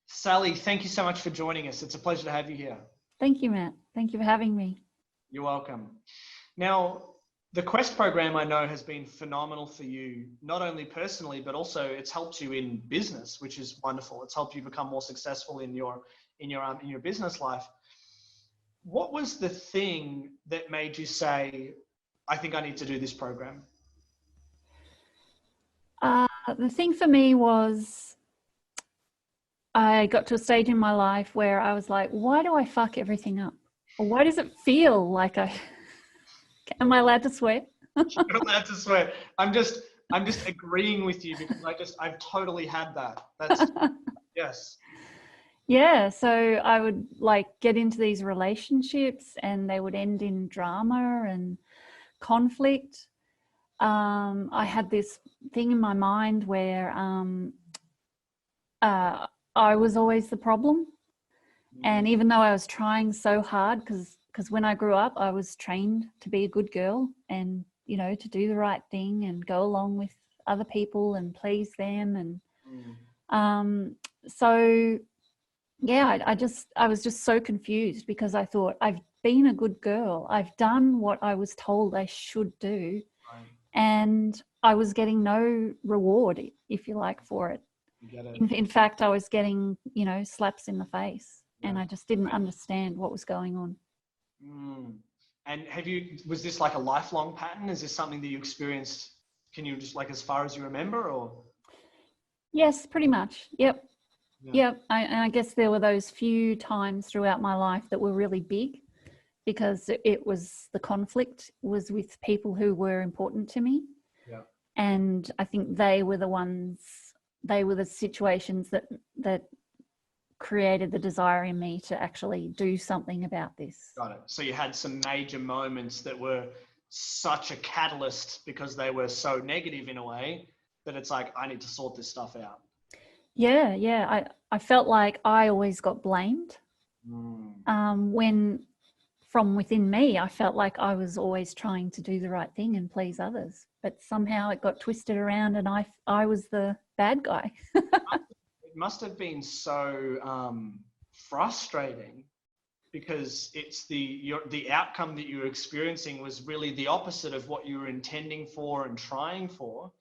Sally, thank you so much for joining us. It's a pleasure to have you here. Thank you, Matt. Thank you for having me. You're welcome. Now, the Quest program I know has been phenomenal for you, not only personally, but also it's helped you in business, which is wonderful. It's helped you become more successful in your business life. What was the thing that made you say, I think I need to do this program? The thing for me was I got to a stage in my life where I was like, why do I fuck everything up? Or why does it feel like am I allowed to swear? You're allowed to swear. I'm just agreeing with you because I've totally had that. That's yes. Yeah, so I would get into these relationships and they would end in drama and conflict. I had this thing in my mind where I was always the problem. And even though I was trying so hard, because when I grew up, I was trained to be a good girl and, to do the right thing and go along with other people and please them. And so, yeah, I was just so confused because I thought I've been a good girl. I've done what I was told I should do. Right. And I was getting no reward, if you like, for it. In fact, I was getting, slaps in the face, and I just didn't understand what was going on. And was this like a lifelong pattern? Is this something that you experienced? Can you just as far as you remember, or? Yes, pretty much. Yep. Yeah. Yep. I guess there were those few times throughout my life that were really big because the conflict was with people who were important to me. Yeah. And I think they were the situations that created the desire in me to actually do something about this. Got it. So you had some major moments that were such a catalyst because they were so negative in a way that it's like, I need to sort this stuff out. Yeah. I felt like I always got blamed. When from within me, I felt like I was always trying to do the right thing and please others, but somehow it got twisted around and I was the bad guy. It must have been so frustrating because it's the outcome that you were experiencing was really the opposite of what you were intending for and trying for.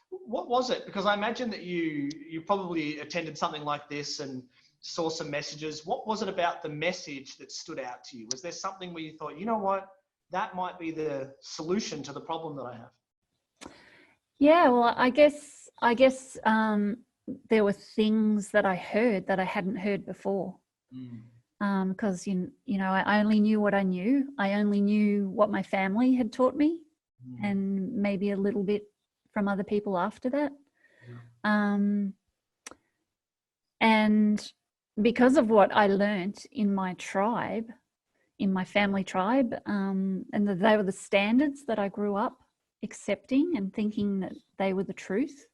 What was it? Because I imagine that you probably attended something like this and saw some messages. What was it about the message that stood out to you? Was there something where you thought, you know what, that might be the solution to the problem that I have? Yeah, well, I guess there were things that I heard that I hadn't heard before. Because I only knew what I knew. I only knew what my family had taught me, and maybe a little bit from other people after that. And because of what I learnt in my tribe, in my family tribe, and they were the standards that I grew up accepting and thinking that they were the truth,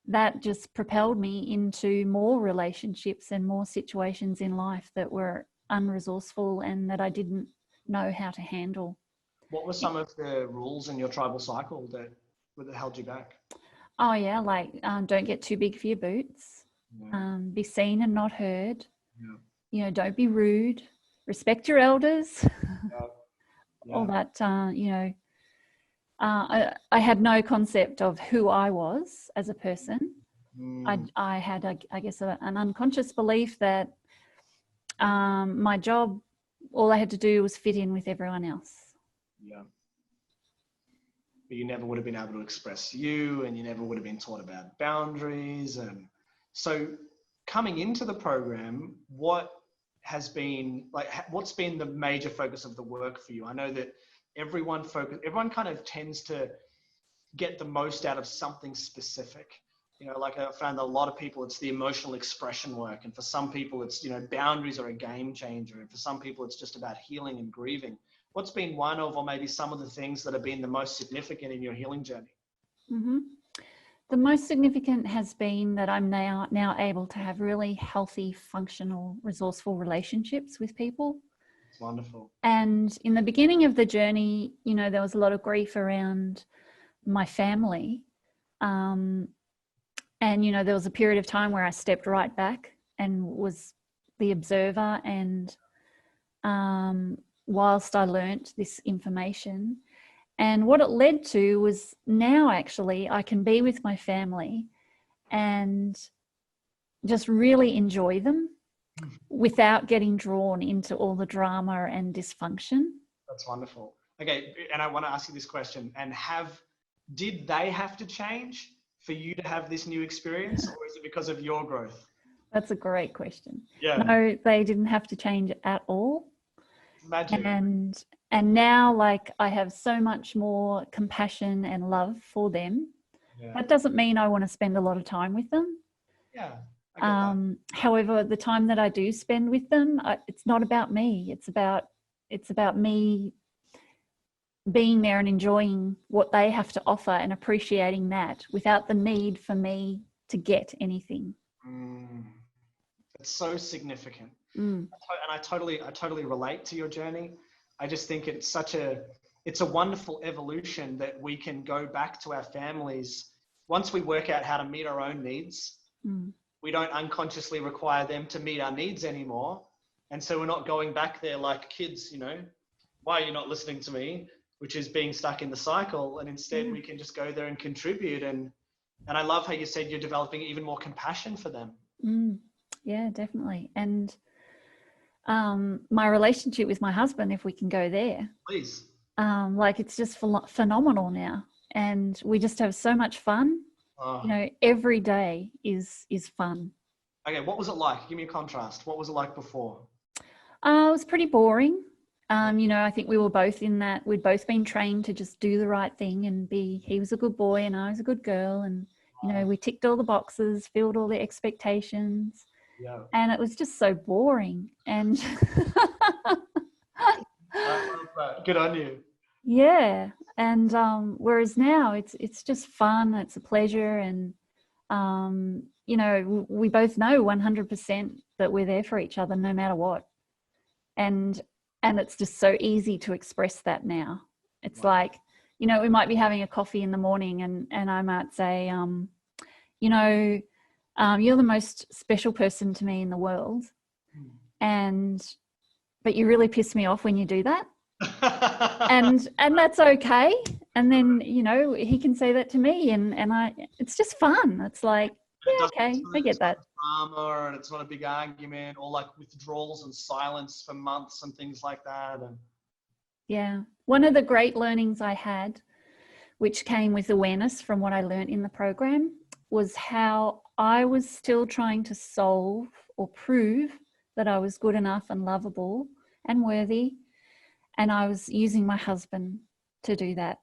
that just propelled me into more relationships and more situations in life that were unresourceful and that I didn't know how to handle. What were some of the rules in your tribal cycle that held you back? Oh yeah, don't get too big for your boots. Be seen and not heard. Don't be rude. Respect your elders. All that. I had no concept of who I was as a person. I had, I guess, an unconscious belief that my job, all I had to do was fit in with everyone else. Yeah. But you never would have been able to express you, and you never would have been taught about boundaries. And so coming into the program, what's been the major focus of the work for you? I know that everyone kind of tends to get the most out of something specific. I found that a lot of people, it's the emotional expression work. And for some people, it's, boundaries are a game changer. And for some people, it's just about healing and grieving. What's been one of, or maybe some of the things that have been the most significant in your healing journey? The most significant has been that I'm now able to have really healthy, functional, resourceful relationships with people. It's wonderful. And in the beginning of the journey, there was a lot of grief around my family. And, there was a period of time where I stepped right back was the observer, and whilst I learnt this information. And what it led to was now actually I can be with my family and just really enjoy them without getting drawn into all the drama and dysfunction. That's wonderful. Okay, and I want to ask you this question. And did they have to change for you to have this new experience, or is it because of your growth? That's a great question. Yeah. No, they didn't have to change at all. Magic. And now, like, I have so much more compassion and love for them. Yeah. That doesn't mean I want to spend a lot of time with them. Yeah. I get that. However, the time that I do spend with them, it's not about me. It's about me being there and enjoying what they have to offer and appreciating that without the need for me to get anything. It's so significant. And I totally relate to your journey. I just think it's a wonderful evolution that we can go back to our families once we work out how to meet our own needs. We don't unconsciously require them to meet our needs anymore. And so we're not going back there like kids, why are you not listening to me? Which is being stuck in the cycle. And instead we can just go there and contribute. And I love how you said you're developing even more compassion for them. Yeah, definitely. And my relationship with my husband, if we can go there. Please. Like, it's just phenomenal now. And we just have so much fun. Every day is fun. Okay, what was it like? Give me a contrast. What was it like before? It was pretty boring. I think we were both in that. We'd both been trained to just do the right thing and he was a good boy and I was a good girl. And, we ticked all the boxes, filled all the expectations. Yeah. And it was just so boring. And I love that. Good on you. Yeah. And whereas now it's just fun, it's a pleasure, and we both know 100% that we're there for each other no matter what. And it's just so easy to express that now. It's like, we might be having a coffee in the morning and I might say, you're the most special person to me in the world. But you really piss me off when you do that. and that's okay. And then, he can say that to me and it's just fun. It's like, yeah, okay, I get that. Drama, and it's not a big argument, or like withdrawals and silence for months and things like that. And yeah, one of the great learnings I had, which came with awareness from what I learned in the program, was how I was still trying to solve or prove that I was good enough and lovable and worthy. And I was using my husband to do that.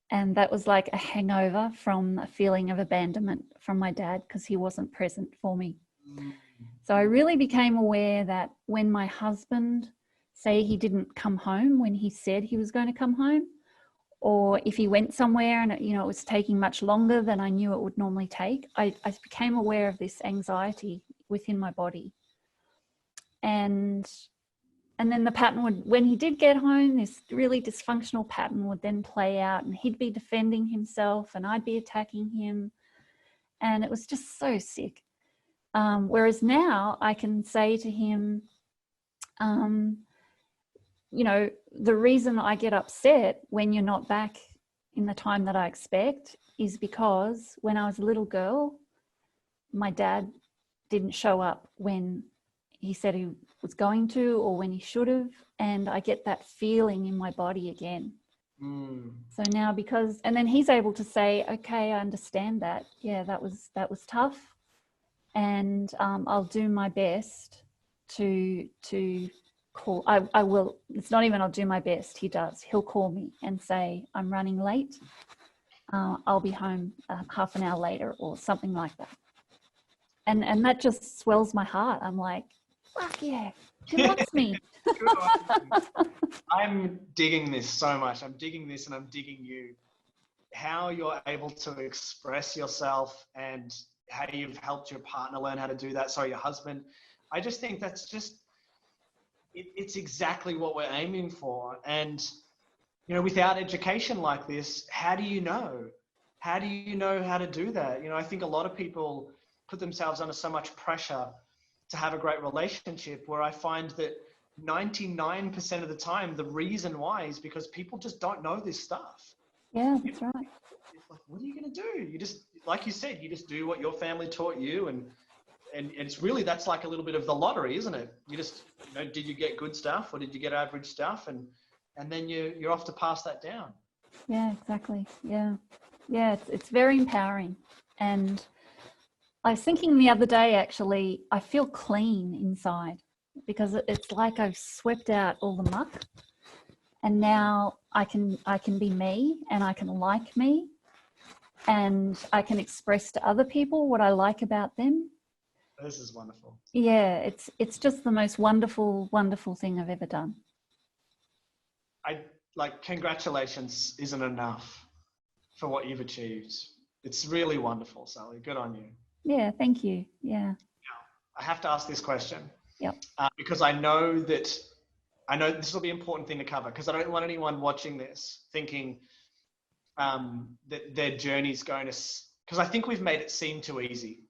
And that was like a hangover from a feeling of abandonment from my dad because he wasn't present for me. So I really became aware that when my husband, say he didn't come home when he said he was going to come home, or if he went somewhere and it was taking much longer than I knew it would normally take, I became aware of this anxiety within my body. And then the pattern would, when he did get home, this really dysfunctional pattern would then play out and he'd be defending himself and I'd be attacking him. And it was just so sick. Whereas now I can say to him, the reason I get upset when you're not back in the time that I expect is because when I was a little girl, my dad didn't show up when he said he was going to or when he should have, and I get that feeling in my body again. So now and then he's able to say, okay, I understand that. Yeah, that was tough, and I'll do my best to call. I will. It's not even I'll do my best. He does. He'll call me and say, I'm running late. I'll be home half an hour later or something like that. And that just swells my heart. I'm like, fuck yeah, he loves me. I'm digging this so much. I'm digging this and I'm digging you. How you're able to express yourself and how you've helped your partner learn how to do that. Sorry, your husband. I just think that's just, it's exactly what we're aiming for. And, without education like this, how do you know? How do you know how to do that? I think a lot of people put themselves under so much pressure to have a great relationship, where I find that 99% of the time, the reason why is because people just don't know this stuff. Yeah, that's right. It's like, what are you going to do? You just, like you said, you just do what your family taught you. And it's really, that's like a little bit of the lottery, isn't it? You just, did you get good stuff or did you get average stuff? And then you're off to pass that down. Yeah, exactly. Yeah. Yeah, it's very empowering. And I was thinking the other day, actually, I feel clean inside because it's like I've swept out all the muck, and now I can be me, and I can like me, and I can express to other people what I like about them. This is wonderful. Yeah, it's just the most wonderful, wonderful thing I've ever done. Congratulations isn't enough for what you've achieved. It's really wonderful, Sally. Good on you. Yeah, thank you. Yeah. Now, I have to ask this question. Yep. Because I know this will be an important thing to cover, because I don't want anyone watching this thinking that their journey's going to, because I think we've made it seem too easy.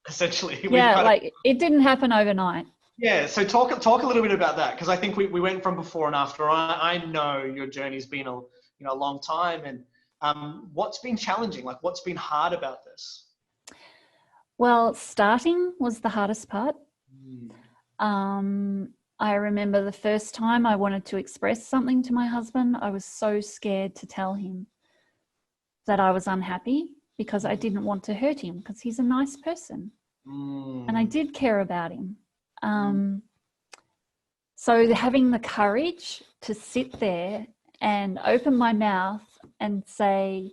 Essentially. Yeah, it didn't happen overnight. Yeah, so talk a little bit about that, because I think we went from before and after. I know your journey's been a long time, and what's been challenging? Like, what's been hard about this? Well, starting was the hardest part. I remember the first time I wanted to express something to my husband, I was so scared to tell him that I was unhappy, because I didn't want to hurt him, because he's a nice person and I did care about him. So having the courage to sit there and open my mouth and say,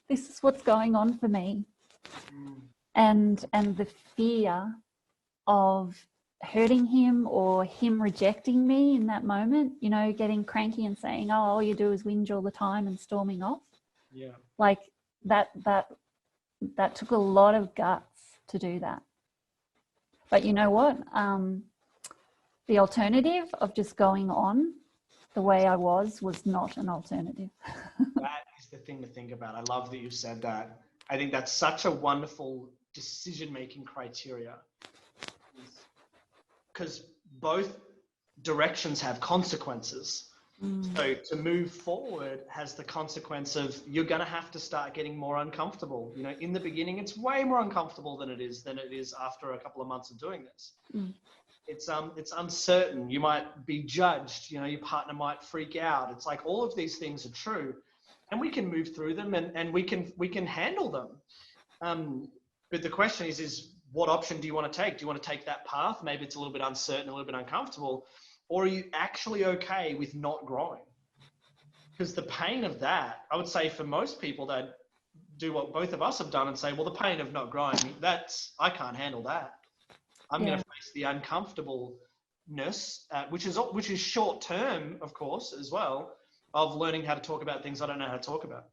this is what's going on for me. And the fear of hurting him or him rejecting me in that moment, getting cranky and saying, oh, all you do is whinge all the time and storming off. Yeah. Like that took a lot of guts to do that. But you know what? The alternative of just going on the way I was not an alternative. That is the thing to think about. I love that you said that. I think that's such a wonderful decision-making criteria, because both directions have consequences. So to move forward has the consequence of you're going to have to start getting more uncomfortable. In the beginning, it's way more uncomfortable than it is after a couple of months of doing this. It's uncertain. You might be judged. Your partner might freak out. It's like all of these things are true, and we can move through them and we can handle them. But the question is what option do you want to take? Do you want to take that path? Maybe it's a little bit uncertain, a little bit uncomfortable. Or are you actually okay with not growing? Because the pain of that, I would say for most people that do what both of us have done and say, well, the pain of not growing, I can't handle that. I'm going to face the uncomfortableness, which is short term, of course, as well, of learning how to talk about things I don't know how to talk about.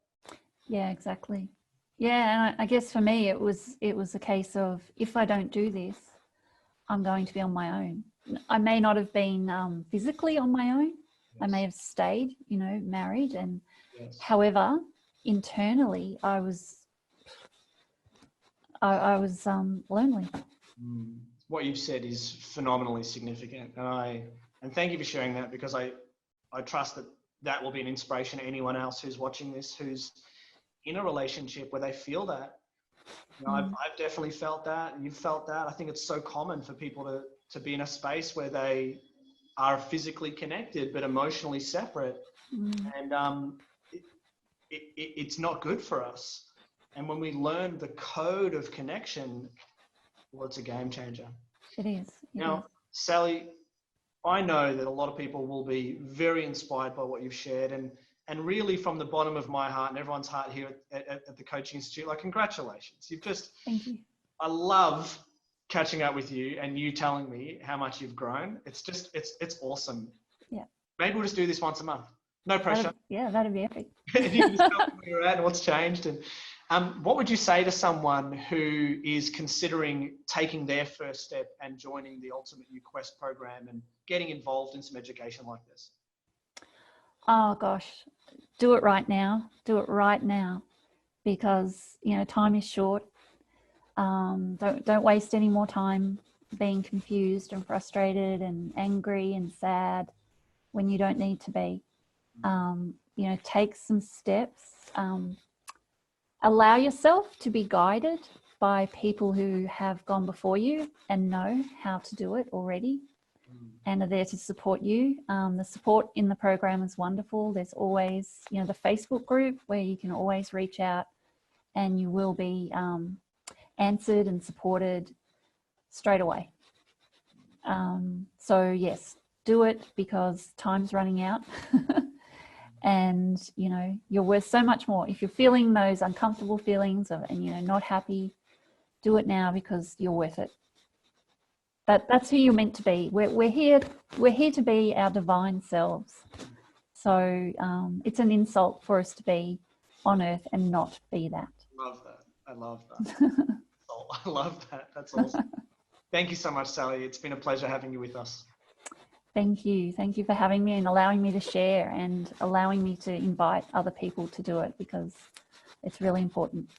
Yeah, exactly. Yeah, and I guess for me, it was a case of, if I don't do this, I'm going to be on my own. I may not have been physically on my own. Yes. I may have stayed, married, and however, internally, I was lonely. What you've said is phenomenally significant, and thank you for sharing that, because I trust that will be an inspiration to anyone else who's watching this, who's in a relationship where they feel that. I've definitely felt that, and you've felt that. I think it's so common for people to be in a space where they are physically connected but emotionally separate, and it's not good for us. And when we learn the code of connection, well, it's a game changer. It is. Now, Sally, I know that a lot of people will be very inspired by what you've shared, and really from the bottom of my heart and everyone's heart here at the Coaching Institute, congratulations. Thank you. I love catching up with you and you telling me how much you've grown. It's awesome. Yeah. Maybe we'll just do this once a month. No pressure. That'd be epic. You can just tell me where you're at and what's changed. And what would you say to someone who is considering taking their first step and joining the Ultimate You Quest program and getting involved in some education like this? Oh gosh, do it right now. Do it right now, because time is short. Don't waste any more time being confused and frustrated and angry and sad when you don't need to be. You know, take some steps. Allow yourself to be guided by people who have gone before you and know how to do it already and are there to support you. The support in the program is wonderful. There's always, you know, the Facebook group where you can always reach out and you will be answered and supported straight away. So yes, do it because time's running out. And you know, you're worth so much more. If you're feeling those uncomfortable feelings and you know, not happy, do it now because you're worth it. That's who you're meant to be. We're here to be our divine selves. So it's an insult for us to be on earth and not be that. Love that. I love that. I love that. That's awesome. Thank you so much, Sally. It's been a pleasure having you with us. Thank you. Thank you for having me and allowing me to share and allowing me to invite other people to do it because it's really important.